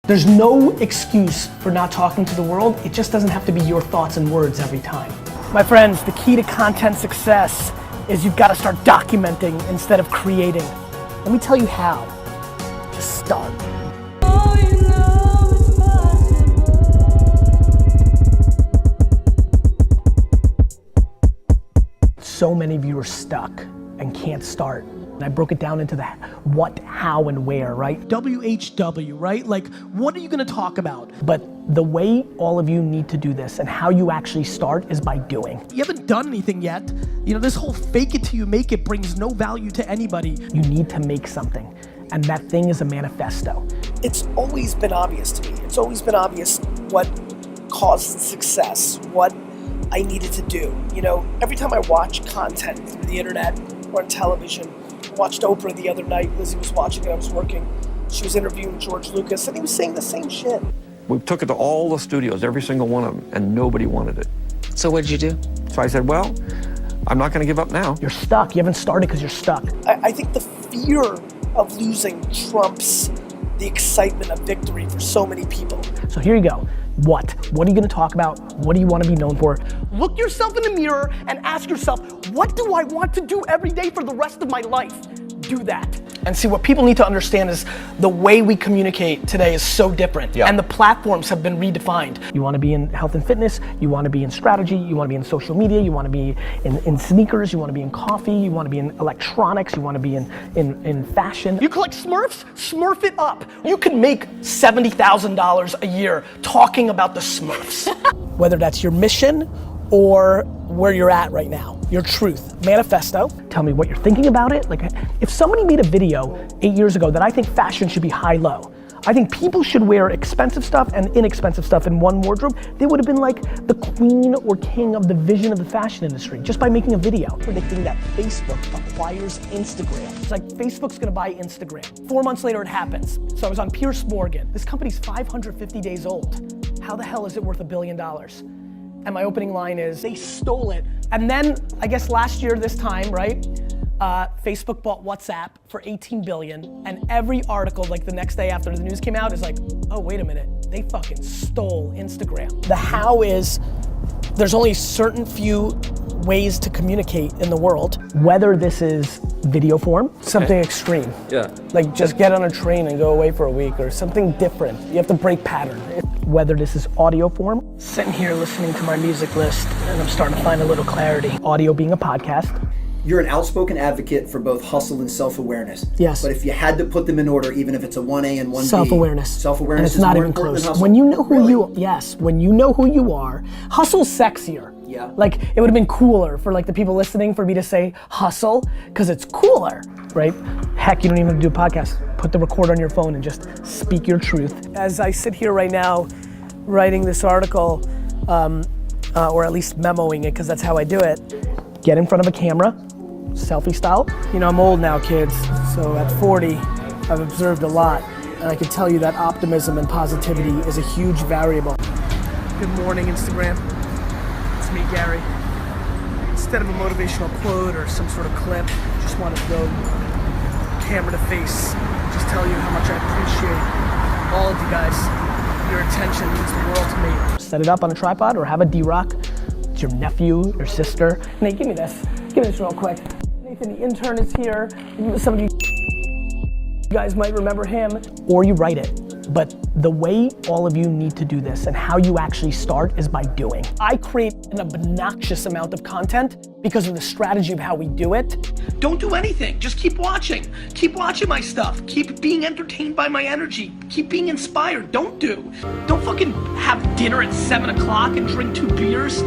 There's no excuse for not talking to the world. It just doesn't have to be your thoughts and words every time. My friends, the key to content success is you've got to start documenting instead of creating. Let me tell you how. Just start. So many of you are stuck and can't start. And I broke it down into the what, how, and where, right? WHW, right? Like, what are you gonna talk about? But the way all of you need to do this and how you actually start is by doing. You haven't done anything yet. You know, this whole fake it till you make it brings no value to anybody. You need to make something. And that thing is a manifesto. It's always been obvious to me. It's always been obvious what caused success, what I needed to do. You know, every time I watch content through the internet or on television, I watched Oprah the other night. Lizzie was watching it, I was working. She was interviewing George Lucas and he was saying the same shit. We took it to all the studios, every single one of them, and nobody wanted it. So what did you do? So I said, well, I'm not gonna give up now. You're stuck, you haven't started because you're stuck. I think the fear of losing trumps the excitement of victory for so many people. So here you go. What are you gonna talk about? What do you wanna be known for? Look yourself in the mirror and ask yourself, what do I want to do every day for the rest of my life? Do that. And see, what people need to understand is the way we communicate today is so different. Yeah. And the platforms have been redefined. You wanna be in health and fitness, you wanna be in strategy, you wanna be in social media, you wanna be in sneakers, you wanna be in coffee, you wanna be in electronics, you wanna be in fashion. You collect Smurfs? Smurf it up. You can make $70,000 a year talking about the Smurfs. Whether that's your mission or where you're at right now, your truth, manifesto. Tell me what you're thinking about it. Like, if somebody made a video 8 years ago that I think fashion should be high-low, I think people should wear expensive stuff and inexpensive stuff in one wardrobe, they would have been like the queen or king of the vision of the fashion industry just by making a video. Predicting that Facebook acquires Instagram. It's like Facebook's gonna buy Instagram. 4 months later it happens. So I was on Pierce Morgan. This company's 550 days old. How the hell is it worth $1 billion? And my opening line is, they stole it. And then, I guess last year this time, right? Facebook bought WhatsApp for 18 billion, and every article, like the next day after the news came out, is like, oh, wait a minute, they fucking stole Instagram. The how is, there's only certain few ways to communicate in the world. Whether this is video form, something extreme. Yeah. Like just get on a train and go away for a week, or something different. You have to break pattern. Whether this is audio form, sitting here listening to my music list, and I'm starting to find a little clarity. Audio being a podcast. You're an outspoken advocate for both hustle and self-awareness. Yes. But if you had to put them in order, even if it's a 1A and 1B. Self-awareness. Self-awareness is not more even important close. than hustle. When you know who Really? when you know who you are, hustle's sexier. Yeah. Like, it would have been cooler for like the people listening for me to say hustle, because it's cooler, right? Heck, you don't even have to do a podcast. Put the recorder on your phone and just speak your truth. As I sit here right now, writing this article, or at least memoing it, because that's how I do it, get in front of a camera, selfie style. You know, I'm old now, kids, so at 40, I've observed a lot, and I can tell you that optimism and positivity is a huge variable. Good morning, Instagram. It's me, Gary. Instead of a motivational quote or some sort of clip, just want to throw camera to face, just tell you how much I appreciate all of you guys. Your attention means the world to me. Set it up on a tripod or have a D-Rock. It's your nephew, your sister. Nate, give me this. Give me this real quick. Nathan, the intern, is here. Some of you guys might remember him. Or you write it. But the way all of you need to do this and how you actually start is by doing. I create an obnoxious amount of content because of the strategy of how we do it. Don't do anything, just keep watching. Keep watching my stuff. Keep being entertained by my energy. Keep being inspired. Don't fucking have dinner at 7 o'clock and drink 2 beers.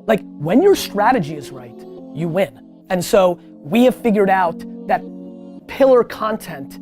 Like, when your strategy is right, you win. And so we have figured out that pillar content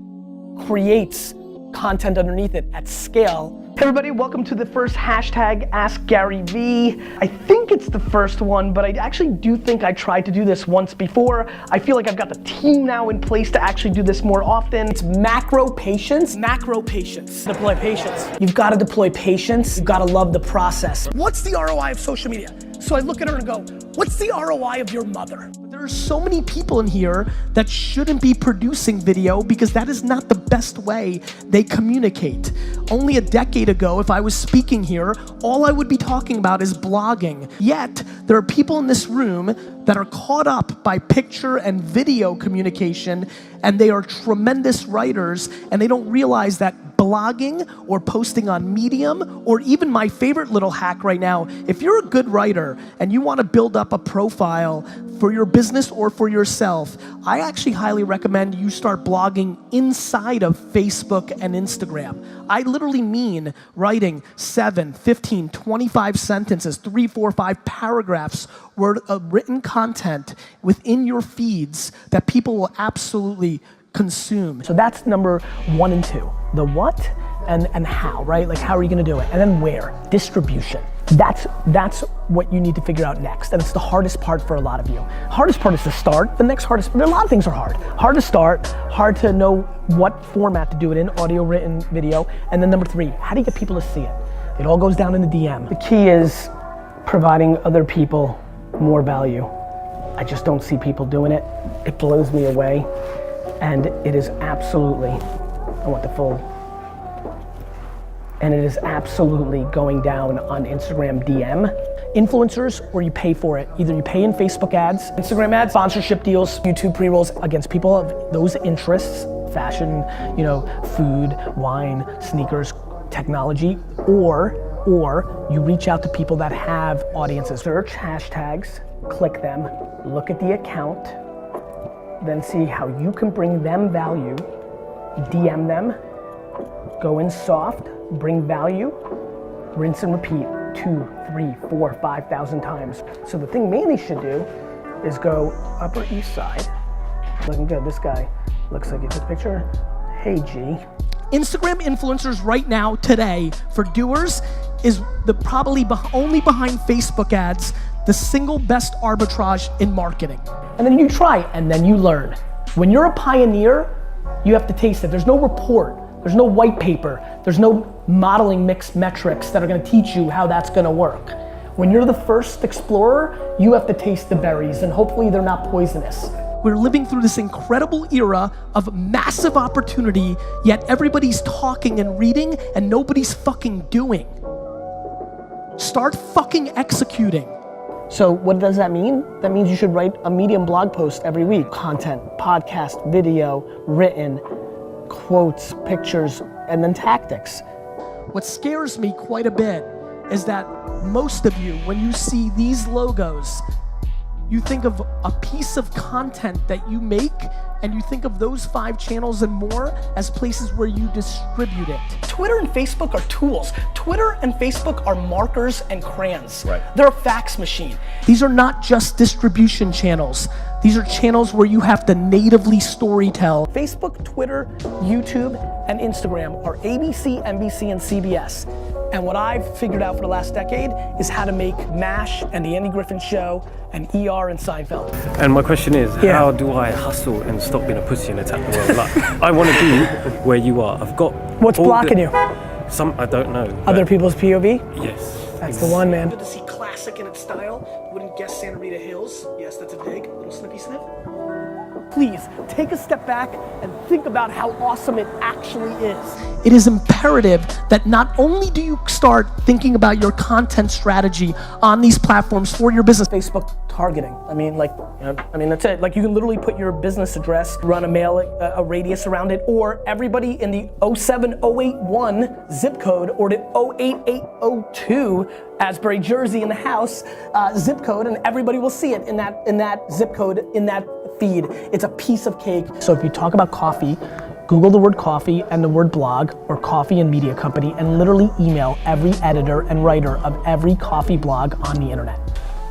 creates content underneath it at scale. Hey everybody, welcome to the first hashtag AskGaryV. I think it's the first one, but I actually do think I tried to do this once before. I feel like I've got the team now in place to actually do this more often. It's macro patience. Macro patience. Deploy patience. You've got to deploy patience. You've got to love the process. What's the ROI of social media? So I look at her and go, What's the ROI of your mother? There are so many people in here that shouldn't be producing video because that is not the best way they communicate. Only a decade ago, if I was speaking here, all I would be talking about is blogging. Yet, there are people in this room that are caught up by picture and video communication, and they are tremendous writers, and they don't realize that blogging or posting on Medium, or even my favorite little hack right now, if you're a good writer and you want to build up a profile for your business or for yourself, I actually highly recommend you start blogging inside of Facebook and Instagram. I literally mean writing 7, 15, 25 sentences, 3, 4, 5 paragraphs worth of written content within your feeds that people will absolutely consume. So that's number 1 and 2. The what and how, right? Like, how are you gonna do it? And then where? Distribution. That's what you need to figure out next. And it's the hardest part for a lot of you. Hardest part is to start. The next hardest, there are a lot of things are hard. Hard to start, hard to know what format to do it in, audio, written, video. And then number 3, how do you get people to see it? It all goes down in the DM. The key is providing other people more value. I just don't see people doing it. It blows me away. And it is absolutely, I want the full, and it is absolutely going down on Instagram DM. Influencers, where you pay for it. Either you pay in Facebook ads, Instagram ads, sponsorship deals, YouTube pre-rolls against people of those interests, fashion, food, wine, sneakers, technology, or you reach out to people that have audiences. Search hashtags, click them, look at the account, then see how you can bring them value, DM them, go in soft, bring value, rinse and repeat 2, 3, 4, 5,000 times. So the thing Manny should do is go Upper East Side. Looking good, this guy looks like he took a picture. Hey G. Instagram influencers right now, today, for doers, is the probably only behind Facebook ads, the single best arbitrage in marketing. And then you try, and then you learn. When you're a pioneer, you have to taste it. There's no report, there's no white paper, there's no modeling mixed metrics that are gonna teach you how that's gonna work. When you're the first explorer, you have to taste the berries, and hopefully they're not poisonous. We're living through this incredible era of massive opportunity, yet everybody's talking and reading, and nobody's fucking doing. Start fucking executing. So what does that mean? That means you should write a Medium blog post every week. Content, podcast, video, written, quotes, pictures, and then tactics. What scares me quite a bit is that most of you, when you see these logos, you think of a piece of content that you make, and you think of those 5 channels and more as places where you distribute it. Twitter and Facebook are tools. Twitter and Facebook are markers and crayons. Right. They're a fax machine. These are not just distribution channels. These are channels where you have to natively storytell. Facebook, Twitter, YouTube, and Instagram are ABC, NBC, and CBS. And what I've figured out for the last decade is how to make MASH and The Andy Griffin Show and ER and Seinfeld. And my question is, how do I hustle and stop being a pussy and attack the world? Like, I want to be where you are. I've got... What's blocking you? I don't know. Other people's POV? Yes. That's the one, man. Good to see classic in its style. Wouldn't guess Santa Rita Hills. Yes, that's a dig. Little snippy sniff. Please, take a step back and think about how awesome it actually is. It is imperative that not only do you start thinking about your content strategy on these platforms for your business. Facebook targeting. That's it. Like, you can literally put your business address, run a radius around it, or everybody in the 07081 zip code or the 08802 Asbury, Jersey in the house zip code, and everybody will see it in that zip code, in that feed. It's a piece of cake. So if you talk about coffee, Google the word coffee and the word blog, or coffee and media company, and literally email every editor and writer of every coffee blog on the internet.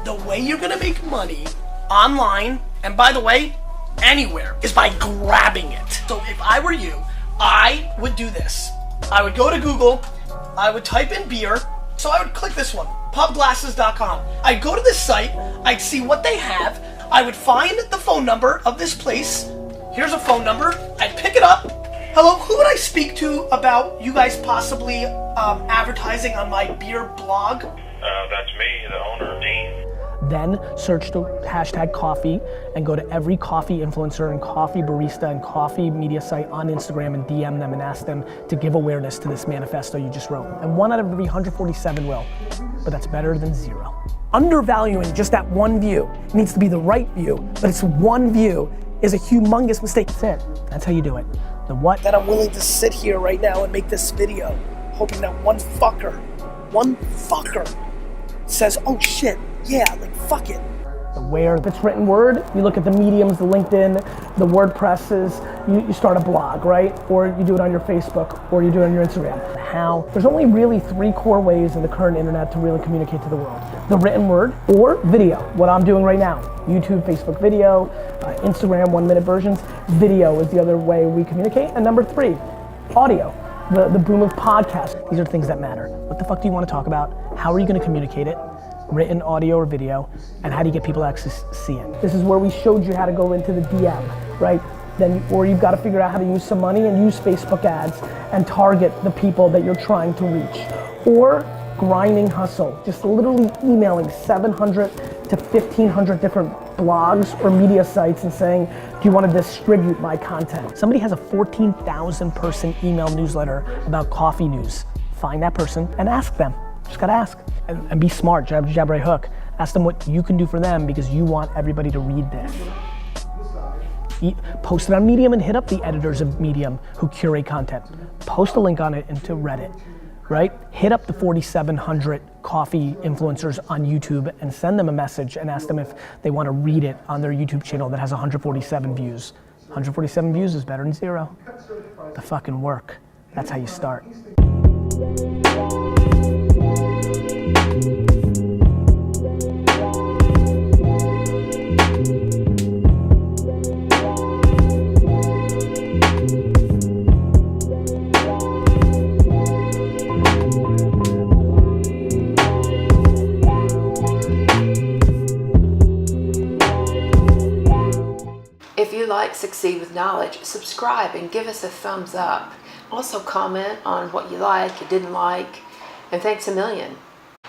The way you're gonna make money online, and by the way, anywhere, is by grabbing it. So if I were you, I would do this. I would go to Google, I would type in beer, so I would click this one, pubglasses.com. I'd go to this site, I'd see what they have, I would find the phone number of this place. Here's a phone number. I'd pick it up. Hello, who would I speak to about you guys possibly advertising on my beer blog? That's me, the owner, Dean. Then search the hashtag coffee and go to every coffee influencer and coffee barista and coffee media site on Instagram and DM them and ask them to give awareness to this manifesto you just wrote. And 1 out of every 147 will, but that's better than 0. Undervaluing just that one view, it needs to be the right view, but it's one view, is a humongous mistake. That's it. That's how you do it. The what? That I'm willing to sit here right now and make this video, hoping that one fucker says, oh shit, yeah, like fuck it. The where. If it's written word, you look at the mediums, the LinkedIn, the WordPresses, you start a blog, right? Or you do it on your Facebook, or you do it on your Instagram. How? There's only really 3 core ways in the current internet to really communicate to the world. The written word or video, what I'm doing right now. YouTube, Facebook video, Instagram 1-minute versions. Video is the other way we communicate. And number 3, audio. The boom of podcasts. These are things that matter. What the fuck do you want to talk about? How are you going to communicate it? Written, audio, or video, and how do you get people to actually see it? This is where we showed you how to go into the DM, right? Or you've got to figure out how to use some money and use Facebook ads and target the people that you're trying to reach. Or grinding hustle, just literally emailing 700 to 1,500 different blogs or media sites and saying, do you want to distribute my content? Somebody has a 14,000 person email newsletter about coffee news. Find that person and ask them. Just gotta ask. And be smart, jab, right hook. Ask them what you can do for them because you want everybody to read this. Post it on Medium and hit up the editors of Medium who curate content. Post a link on it into Reddit, right? Hit up the 4,700 coffee influencers on YouTube and send them a message and ask them if they want to read it on their YouTube channel that has 147 views. 147 views is better than 0. The fucking work. That's how you start. If you like Succeed with Knowledge, subscribe and give us a thumbs up. Also comment on what you like, you didn't like, and thanks a million.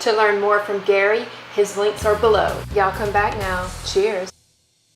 To learn more from Gary, his links are below. Y'all come back now. Cheers.